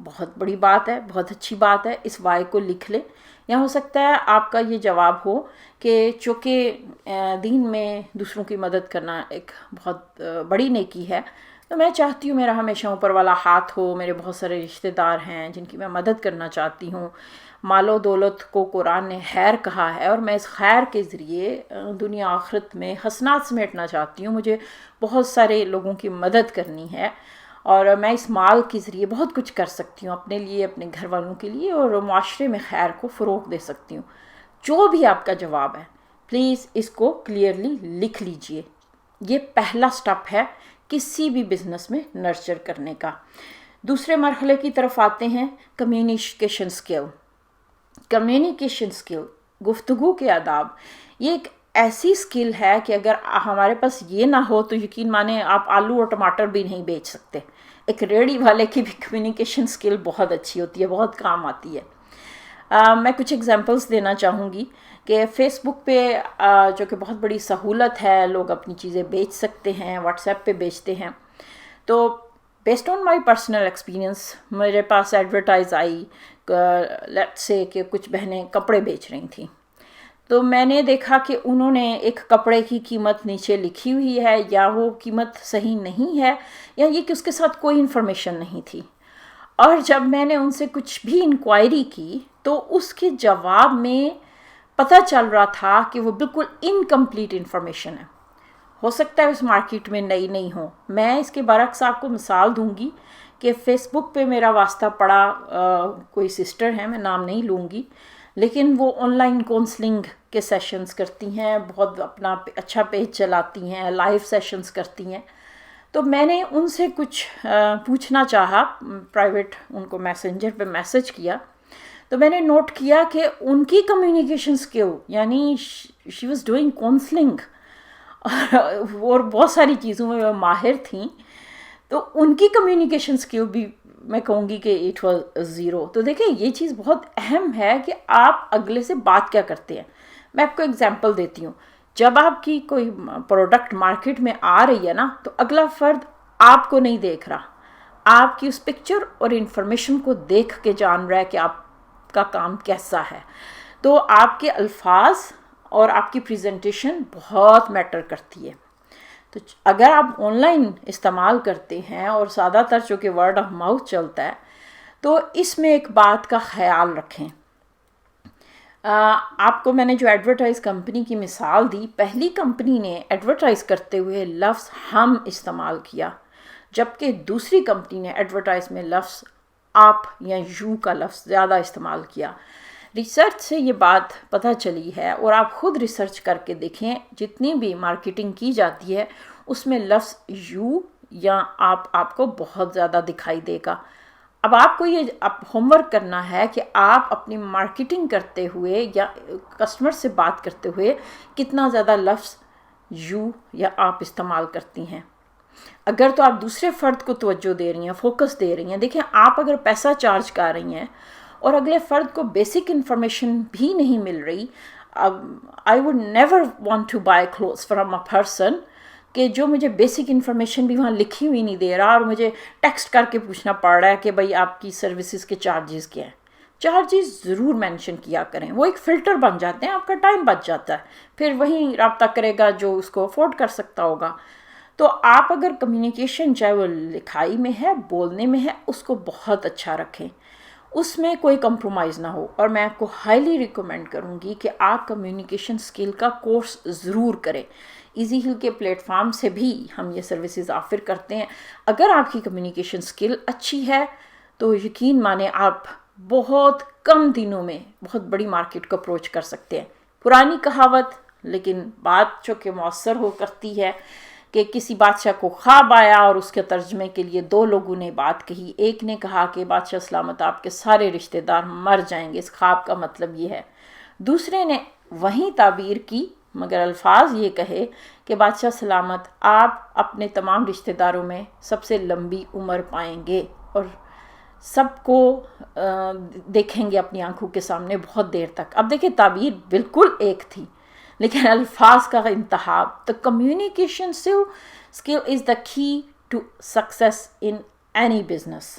بہت بڑی بات ہے، بہت اچھی بات ہے، اس وائی کو لکھ لیں. یا ہو سکتا ہے آپ کا یہ جواب ہو کہ چونکہ دین میں دوسروں کی مدد کرنا ایک بہت بڑی نیکی ہے، تو میں چاہتی ہوں میرا ہمیشہ اوپر والا ہاتھ ہو. میرے بہت سارے رشتہ دار ہیں جن کی میں مدد کرنا چاہتی ہوں. مال و دولت کو قرآن نے خیر کہا ہے، اور میں اس خیر کے ذریعے دنیا آخرت میں حسنات سمیٹنا چاہتی ہوں. مجھے بہت سارے لوگوں کی مدد کرنی ہے، اور میں اس مال کے ذریعے بہت کچھ کر سکتی ہوں اپنے لیے، اپنے گھر والوں کے لیے، اور معاشرے میں خیر کو فروغ دے سکتی ہوں. جو بھی آپ کا جواب ہے پلیز اس کو کلیئرلی لکھ لیجئے. یہ پہلا سٹیپ ہے کسی بھی بزنس میں نرچر کرنے کا. دوسرے مرحلے کی طرف آتے ہیں، کمیونیکیشن سکل. کمیونیکیشن سکل، گفتگو کے آداب، یہ ایک ایسی سکل ہے کہ اگر ہمارے پاس یہ نہ ہو تو یقین مانیں آپ آلو اور ٹماٹر بھی نہیں بیچ سکتے. ایک ریڑھی والے کی بھی کمیونیکیشن سکل بہت اچھی ہوتی ہے، بہت کام آتی ہے. میں کچھ ایگزامپلس دینا چاہوں گی کہ فیس بک پہ جو کہ بہت بڑی سہولت ہے، لوگ اپنی چیزیں بیچ سکتے ہیں، واٹس ایپ پہ بیچتے ہیں. تو based on my personal experience میرے پاس ایڈورٹائز آئی، لیٹ سے کہ کچھ بہنیں کپڑے بیچ رہی تھیں. تو میں نے دیکھا کہ انہوں نے ایک کپڑے کی قیمت نیچے لکھی ہوئی ہے، یا وہ قیمت صحیح نہیں ہے، یا یہ کہ اس کے ساتھ کوئی انفارمیشن نہیں تھی. اور جب میں نے ان سے کچھ بھی انکوائری کی تو اس کے جواب میں پتہ چل رہا تھا کہ وہ بالکل انکمپلیٹ انفارمیشن ہے. ہو سکتا ہے اس مارکیٹ میں نئی ہو. میں اس کے برعکس آپ کو مثال دوں گی کہ فیس بک پہ میرا واسطہ پڑا کوئی سسٹر ہیں، میں نام نہیں لوں گی، لیکن وہ آن لائن کونسلنگ کے سیشنز کرتی ہیں، بہت اپنا اچھا پیج چلاتی ہیں، لائیو سیشنز کرتی ہیں. تو میں نے ان سے کچھ پوچھنا چاہا، پرائیویٹ ان کو میسنجر پہ میسج کیا. تو میں نے نوٹ کیا کہ ان کی کمیونیکیشن سکل، یعنی شی واز ڈوئنگ کونسلنگ اور بہت ساری چیزوں میں وہ ماہر تھیں، تو ان کی کمیونیکیشن سکل بھی میں کہوں گی کہ اٹ واز زیرو. تو دیکھیں یہ چیز بہت اہم ہے کہ آپ اگلے سے بات کیا کرتے ہیں. میں آپ کو اگزامپل دیتی ہوں. جب آپ کی کوئی پروڈکٹ مارکیٹ میں آ رہی ہے نا، تو اگلا فرد آپ کو نہیں دیکھ رہا، آپ کی اس پکچر اور انفارمیشن کو دیکھ کے جان رہا ہے کہ آپ کا کام کیسا ہے. تو آپ کے الفاظ اور آپ کی پریزنٹیشن بہت میٹر کرتی ہے. تو اگر آپ آن لائن استعمال کرتے ہیں اور زیادہ تر چونکہ ورڈ آف ماؤتھ چلتا ہے، تو اس میں ایک بات کا خیال رکھیں. آپ کو میں نے جو ایڈورٹائز کمپنی کی مثال دی، پہلی کمپنی نے ایڈورٹائز کرتے ہوئے لفظ ہم استعمال کیا، جبکہ دوسری کمپنی نے ایڈورٹائز میں لفظ آپ یا یو کا لفظ زیادہ استعمال کیا. ریسرچ سے یہ بات پتہ چلی ہے، اور آپ خود ریسرچ کر کے دیکھیں، جتنی بھی مارکیٹنگ کی جاتی ہے اس میں لفظ یو یا آپ کو بہت زیادہ دکھائی دے گا. اب آپ کو یہ ہوم ورک کرنا ہے کہ آپ اپنی مارکیٹنگ کرتے ہوئے یا کسٹمر سے بات کرتے ہوئے کتنا زیادہ لفظ یو یا آپ استعمال کرتی ہیں. اگر تو آپ دوسرے فرد کو توجہ دے رہی ہیں، فوکس دے رہی ہیں. دیکھیں آپ اگر پیسہ چارج کر رہی ہیں اور اگلے فرد کو بیسک انفارمیشن بھی نہیں مل رہی، I would never want to buy clothes from a person کہ جو مجھے بیسک انفارمیشن بھی وہاں لکھی ہوئی نہیں دے رہا، اور مجھے ٹیکسٹ کر کے پوچھنا پڑ رہا ہے کہ بھائی آپ کی سروسز کے چارجز کیا ہیں. چارجز ضرور مینشن کیا کریں، وہ ایک فلٹر بن جاتے ہیں، آپ کا ٹائم بچ جاتا ہے، پھر وہیں رابطہ کرے گا جو اس کو افورڈ کر سکتا ہوگا. تو آپ اگر کمیونیکیشن چاہے وہ لکھائی میں ہے، بولنے میں ہے، اس کو بہت اچھا رکھیں، اس میں کوئی کمپرومائز نہ ہو. اور میں آپ کو ہائیلی ریکمینڈ کروں گی کہ آپ کمیونیکیشن سکل کا کورس ضرور کریں. ایزی ہل کے پلیٹ فارم سے بھی ہم یہ سروسز آفر کرتے ہیں. اگر آپ کی کمیونیکیشن سکل اچھی ہے تو یقین مانیں آپ بہت کم دنوں میں بہت بڑی مارکیٹ کو اپروچ کر سکتے ہیں. پرانی کہاوت لیکن بات جو کہ مؤثر ہو کرتی ہے کہ کسی بادشاہ کو خواب آیا اور اس کے ترجمے کے لیے دو لوگوں نے بات کہی. ایک نے کہا کہ بادشاہ سلامت آپ کے سارے رشتہ دار مر جائیں گے، اس خواب کا مطلب یہ ہے. دوسرے نے وہیں تعبیر کی مگر الفاظ یہ کہے کہ بادشاہ سلامت آپ اپنے تمام رشتہ داروں میں سب سے لمبی عمر پائیں گے اور سب کو دیکھیں گے اپنی آنکھوں کے سامنے بہت دیر تک. اب دیکھیں تعبیر بالکل ایک تھی لیکن الفاظ کا انتخاب. تو communication skill is the key to success in any business.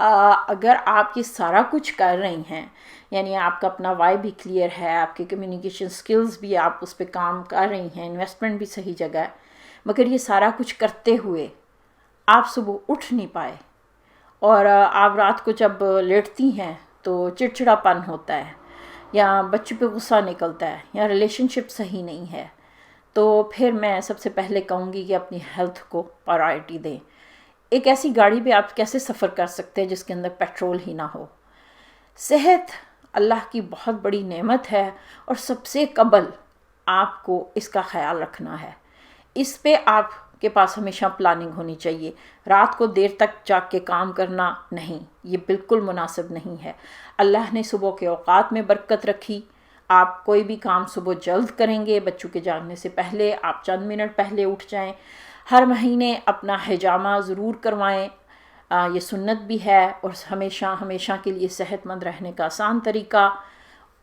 اگر آپ یہ سارا کچھ کر رہی ہیں، یعنی آپ کا اپنا وائی بھی کلیئر ہے، آپ کے کمیونیکیشن سکلز بھی آپ اس پہ کام کر رہی ہیں، انویسٹمنٹ بھی صحیح جگہ ہے، مگر یہ سارا کچھ کرتے ہوئے آپ صبح اٹھ نہیں پائے اور آپ رات کو جب لیٹتی ہیں تو چڑچڑا پن ہوتا ہے، یا بچوں پہ غصہ نکلتا ہے، یا ریلیشن شپ صحیح نہیں ہے، تو پھر میں سب سے پہلے کہوں گی کہ اپنی ہیلتھ کو پرائرٹی دیں۔ ایک ایسی گاڑی پہ آپ کیسے سفر کر سکتے ہیں جس کے اندر پیٹرول ہی نہ ہو؟ صحت اللہ کی بہت بڑی نعمت ہے، اور سب سے قبل آپ کو اس کا خیال رکھنا ہے۔ اس پہ آپ کے پاس ہمیشہ پلاننگ ہونی چاہیے۔ رات کو دیر تک جاگ کے کام کرنا نہیں، یہ بالکل مناسب نہیں ہے۔ اللہ نے صبح کے اوقات میں برکت رکھی، آپ کوئی بھی کام صبح جلد کریں گے، بچوں کے جاگنے سے پہلے آپ چند منٹ پہلے اٹھ جائیں، ہر مہینے اپنا حجامہ ضرور کروائیں، یہ سنت بھی ہے اور ہمیشہ کے لیے صحت مند رہنے کا آسان طریقہ۔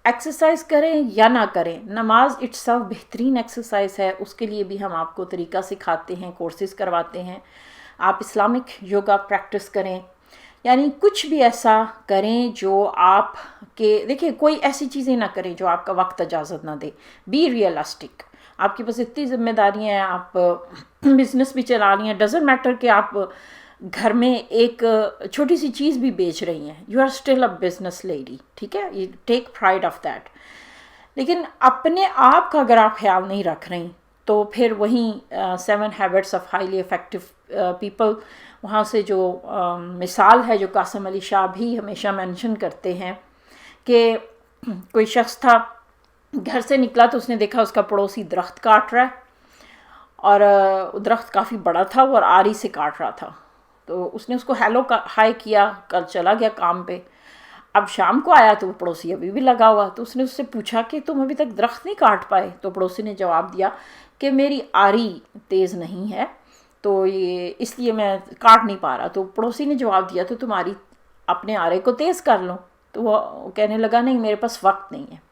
ایکسرسائز کریں یا نہ کریں، نماز اٹسیلف بہترین ایکسرسائز ہے، اس کے لیے بھی ہم آپ کو طریقہ سکھاتے ہیں، کورسز کرواتے ہیں۔ آپ اسلامک یوگا پریکٹس کریں، یعنی کچھ بھی ایسا کریں جو آپ کے، دیکھیں کوئی ایسی چیزیں نہ کریں جو آپ کا وقت اجازت نہ دے۔ بی ریئلسٹک، آپ کے پاس اتنی ذمہ داریاں ہیں، آپ بزنس بھی چلا رہی ہیں، ڈزنٹ میٹر کہ آپ گھر میں ایک چھوٹی سی چیز بھی بیچ رہی ہیں، you are still a business lady, ٹھیک ہے، you take pride of that. لیکن اپنے آپ کا اگر آپ خیال نہیں رکھ رہی تو پھر وہیں 7 habits of highly effective people, وہاں سے جو مثال ہے جو قاسم علی شاہ بھی ہمیشہ مینشن کرتے ہیں کہ کوئی شخص تھا، گھر سے نکلا تو اس نے دیکھا اس کا پڑوسی درخت کاٹ رہا ہے، اور درخت کافی بڑا تھا اور آری سے کاٹ رہا تھا، تو اس نے اس کو ہیلو ہائی کیا، کل چلا گیا کام پہ۔ اب شام کو آیا تو وہ پڑوسی ابھی بھی لگا ہوا، تو اس نے اس سے پوچھا کہ تم ابھی تک درخت نہیں کاٹ پائے؟ تو پڑوسی نے جواب دیا کہ میری آری تیز نہیں ہے تو یہ اس لیے میں کاٹ نہیں پا رہا۔ تو پڑوسی نے جواب دیا تو تمہاری اپنے آرے کو تیز کر لو۔ تو وہ کہنے لگا نہیں، میرے پاس وقت نہیں ہے۔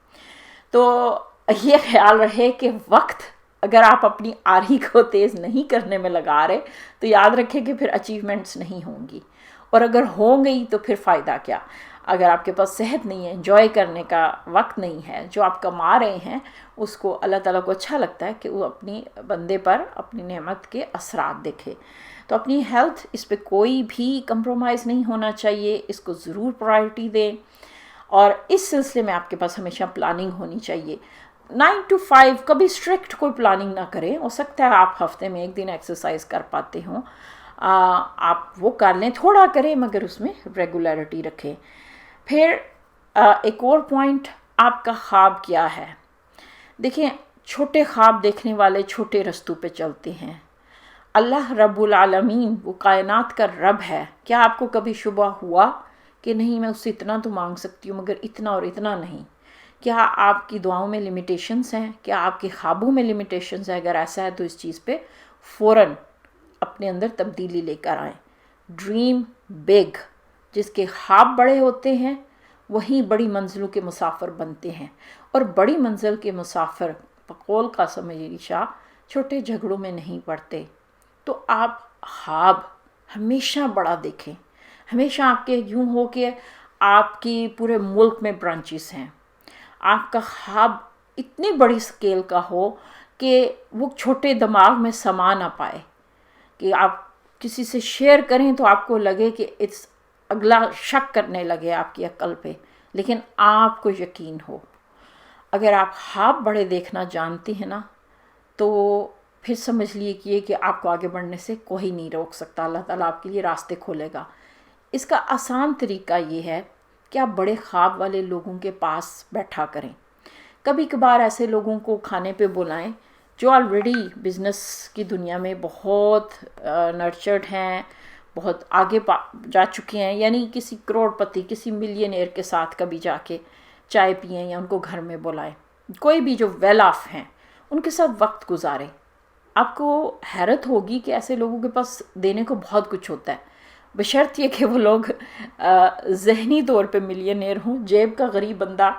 تو یہ خیال رہے کہ وقت اگر آپ اپنی آری کو تیز نہیں کرنے میں لگا رہے تو یاد رکھیں کہ پھر اچیومنٹس نہیں ہوں گی، اور اگر ہو گئی تو پھر فائدہ کیا؟ اگر آپ کے پاس صحت نہیں ہے، انجوائے کرنے کا وقت نہیں ہے، جو آپ کما رہے ہیں اس کو اللہ تعالیٰ کو اچھا لگتا ہے کہ وہ اپنی بندے پر اپنی نعمت کے اثرات دیکھے۔ تو اپنی ہیلتھ، اس پہ کوئی بھی کمپرومائز نہیں ہونا چاہیے، اس کو ضرور پرائرٹی دیں، اور اس سلسلے میں آپ کے پاس ہمیشہ پلاننگ ہونی چاہیے۔ 9 to 5 کبھی اسٹرکٹ کوئی پلاننگ نہ کریں، ہو سکتا ہے آپ ہفتے میں ایک دن ایکسرسائز کر پاتے ہوں، آپ وہ کر لیں، تھوڑا کریں مگر اس میں ریگولیرٹی رکھیں۔ پھر ایک اور پوائنٹ، آپ کا خواب کیا ہے؟ دیکھیں، چھوٹے خواب دیکھنے والے چھوٹے رستوں پہ چلتے ہیں۔ اللہ رب العالمین وہ کائنات کا رب ہے، کیا آپ کو کبھی شبہ ہوا کہ نہیں میں اس سے اتنا تو مانگ سکتی ہوں مگر اتنا اور اتنا نہیں؟ کیا آپ کی دعاؤں میں لمیٹیشنز ہیں؟ کیا آپ کے خوابوں میں لمیٹیشنز ہیں؟ اگر ایسا ہے تو اس چیز پہ فوراً اپنے اندر تبدیلی لے کر آئیں۔ ڈریم بگ، جس کے خواب بڑے ہوتے ہیں وہی بڑی منزلوں کے مسافر بنتے ہیں، اور بڑی منزل کے مسافر بقول قاسم علی شاہ چھوٹے جھگڑوں میں نہیں پڑتے۔ تو آپ خواب ہمیشہ بڑا دیکھیں، ہمیشہ آپ کے یوں ہو کہ آپ کی پورے ملک میں برانچز ہیں، آپ کا خواب اتنی بڑی سکیل کا ہو کہ وہ چھوٹے دماغ میں سما نہ پائے، کہ آپ کسی سے شیئر کریں تو آپ کو لگے کہ اگلا شک کرنے لگے آپ کی عقل پہ، لیکن آپ کو یقین ہو۔ اگر آپ خواب بڑے دیکھنا جانتے ہیں نا تو پھر سمجھ لیے کہ آپ کو آگے بڑھنے سے کوئی نہیں روک سکتا، اللہ تعالیٰ آپ کے لیے راستے کھولے گا۔ اس کا آسان طریقہ یہ ہے کہ آپ بڑے خواب والے لوگوں کے پاس بیٹھا کریں، کبھی کبھار ایسے لوگوں کو کھانے پہ بلائیں جو آلریڈی بزنس کی دنیا میں بہت نرچرڈ ہیں، بہت آگے جا چکے ہیں، یعنی کسی کروڑ پتی، کسی ملینئر کے ساتھ کبھی جا کے چائے پئیں یا ان کو گھر میں بلائیں، کوئی بھی جو ویل آف ہیں ان کے ساتھ وقت گزاریں۔ آپ کو حیرت ہوگی کہ ایسے لوگوں کے پاس دینے کو بہت کچھ ہوتا ہے، بشرط یہ کہ وہ لوگ ذہنی طور پہ ملینئر ہوں۔ جیب کا غریب بندہ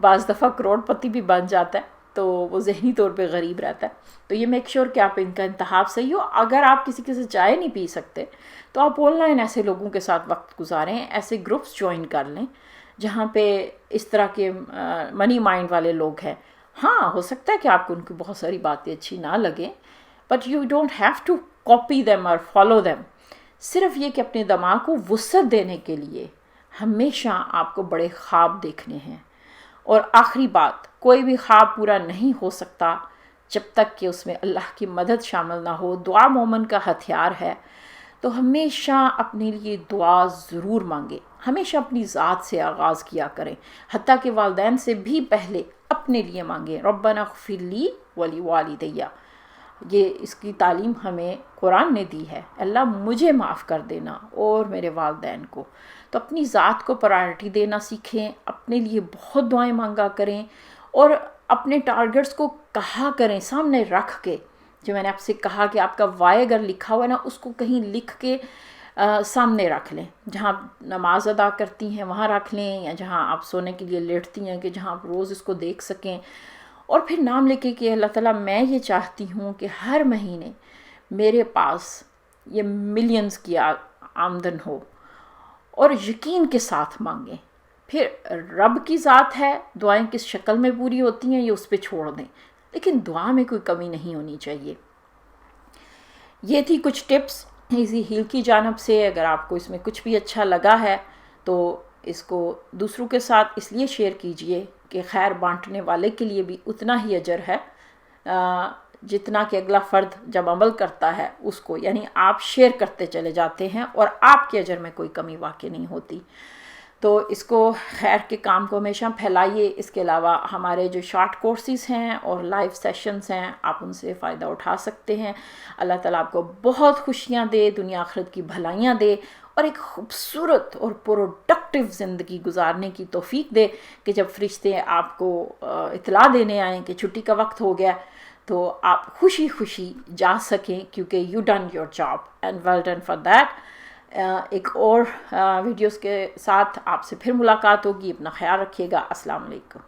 بعض دفعہ کروڑ پتی بھی بن جاتا ہے، تو وہ ذہنی طور پہ غریب رہتا ہے. تو یہ میک شور کہ آپ ان کا انتخاب صحیح ہو. اگر آپ کسی کے ساتھ چائے نہیں پی سکتے تو آپ آن لائن ایسے لوگوں کے ساتھ وقت گزاریں, ایسے گروپس جوائن کر لیں جہاں پہ اس طرح کے منی مائنڈ والے لوگ ہیں. ہاں ہو سکتا ہے کہ آپ کو ان کی بہت ساری باتیں اچھی نہ لگیں, but you don't have to copy them اور فالو دیم. صرف یہ کہ اپنے دماغ کو وسعت دینے کے لیے ہمیشہ آپ کو بڑے خواب دیکھنے ہیں. اور آخری بات, کوئی بھی خواب پورا نہیں ہو سکتا جب تک کہ اس میں اللہ کی مدد شامل نہ ہو. دعا مومن کا ہتھیار ہے, تو ہمیشہ اپنے لیے دعا ضرور مانگے, ہمیشہ اپنی ذات سے آغاز کیا کریں, حتیٰ کہ والدین سے بھی پہلے اپنے لیے مانگیں. ربنا اغفر لی ولی والدیہ, یہ اس کی تعلیم ہمیں قرآن نے دی ہے, اللہ مجھے معاف کر دینا اور میرے والدین کو. تو اپنی ذات کو پرائرٹی دینا سیکھیں, اپنے لیے بہت دعائیں مانگا کریں, اور اپنے ٹارگٹس کو کہا کریں سامنے رکھ کے. جو میں نے آپ سے کہا کہ آپ کا وائی اگر لکھا ہوا ہے نا, اس کو کہیں لکھ کے سامنے رکھ لیں, جہاں نماز ادا کرتی ہیں وہاں رکھ لیں, یا جہاں آپ سونے کے لیے لیٹتی ہیں کہ جہاں آپ روز اس کو دیکھ سکیں. اور پھر نام لکھے کہ اللہ تعالیٰ میں یہ چاہتی ہوں کہ ہر مہینے میرے پاس یہ ملینز کی آمدن ہو, اور یقین کے ساتھ مانگیں. پھر رب کی ذات ہے, دعائیں کس شکل میں پوری ہوتی ہیں یہ اس پہ چھوڑ دیں, لیکن دعا میں کوئی کمی نہیں ہونی چاہیے. یہ تھی کچھ ٹپس ایزی ہیل کی جانب سے. اگر آپ کو اس میں کچھ بھی اچھا لگا ہے تو اس کو دوسروں کے ساتھ اس لیے شیئر کیجئے کہ خیر بانٹنے والے کے لیے بھی اتنا ہی اجر ہے جتنا کہ اگلا فرد جب عمل کرتا ہے اس کو, یعنی آپ شیئر کرتے چلے جاتے ہیں اور آپ کے اجر میں کوئی کمی واقع نہیں ہوتی. تو اس کو خیر کے کام کو ہمیشہ پھیلائیے. اس کے علاوہ ہمارے جو شارٹ کورسز ہیں اور لائیو سیشنز ہیں, آپ ان سے فائدہ اٹھا سکتے ہیں. اللہ تعالیٰ آپ کو بہت خوشیاں دے, دنیا آخرت کی بھلائیاں دے, اور ایک خوبصورت اور پروڈکٹیو زندگی گزارنے کی توفیق دے کہ جب فرشتے آپ کو اطلاع دینے آئیں کہ چھٹی کا وقت ہو گیا تو آپ خوشی خوشی جا سکیں, کیونکہ you done your job and well done for that. ایک اور ویڈیوز کے ساتھ آپ سے پھر ملاقات ہوگی. اپنا خیال رکھیے گا. السلام علیکم.